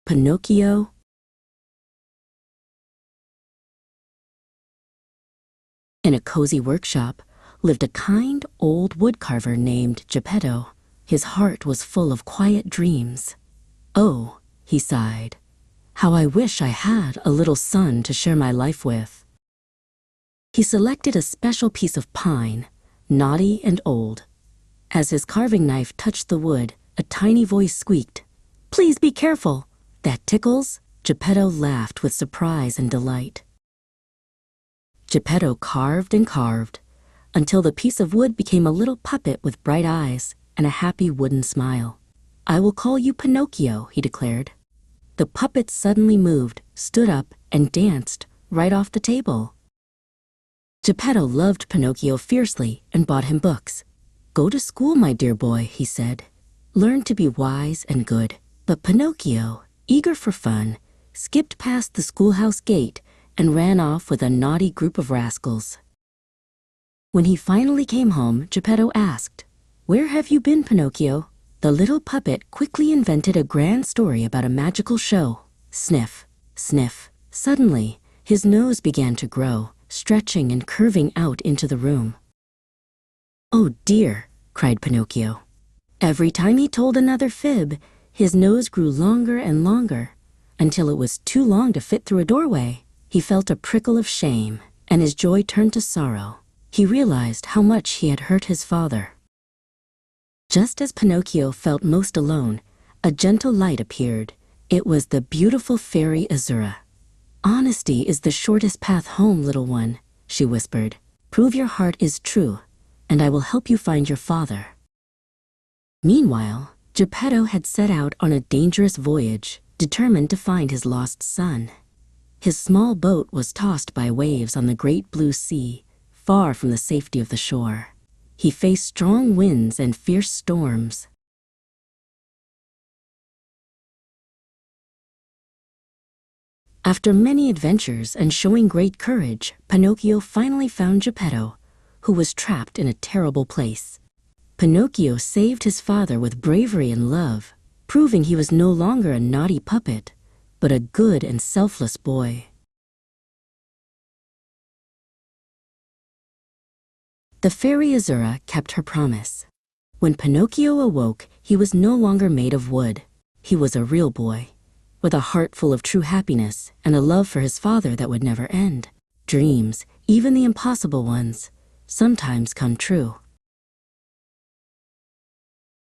Pinocchio. In a cozy workshop lived a kind old woodcarver named Geppetto. His heart was full of quiet dreams. "Oh," he sighed, "how I wish I had a little son to share my life with." He selected a special piece of pine, knotty and old. As his carving knife touched the wood, a tiny voice squeaked, "Please be careful. That tickles." Geppetto laughed with surprise and delight. Geppetto carved and carved until the piece of wood became a little puppet with bright eyes and a happy wooden smile. "I will call you Pinocchio," he declared. The puppet suddenly moved, stood up, and danced right off the table. Geppetto loved Pinocchio fiercely and bought him books. "Go to school, my dear boy," he said. "Learn to be wise and good." But Pinocchio, eager for fun, skipped past the schoolhouse gate and ran off with a naughty group of rascals. When he finally came home, Geppetto asked, "Where have you been, Pinocchio?" The little puppet quickly invented a grand story about a magical show. Sniff, sniff. Suddenly, his nose began to grow, stretching and curving out into the room. "Oh dear," cried Pinocchio. Every time he told another fib, his nose grew longer and longer, until it was too long to fit through a doorway. He felt a prickle of shame, and his joy turned to sorrow. He realized how much he had hurt his father. Just as Pinocchio felt most alone, a gentle light appeared. It was the beautiful fairy Azura. "Honesty is the shortest path home, little one," she whispered. "Prove your heart is true, and I will help you find your father." Meanwhile, Geppetto had set out on a dangerous voyage, determined to find his lost son. His small boat was tossed by waves on the great blue sea, far from the safety of the shore. He faced strong winds and fierce storms. After many adventures and showing great courage, Pinocchio finally found Geppetto, who was trapped in a terrible place. Pinocchio saved his father with bravery and love, proving he was no longer a naughty puppet, but a good and selfless boy. The fairy Azura kept her promise. When Pinocchio awoke, he was no longer made of wood. He was a real boy, with a heart full of true happiness and a love for his father that would never end. Dreams, even the impossible ones, sometimes come true.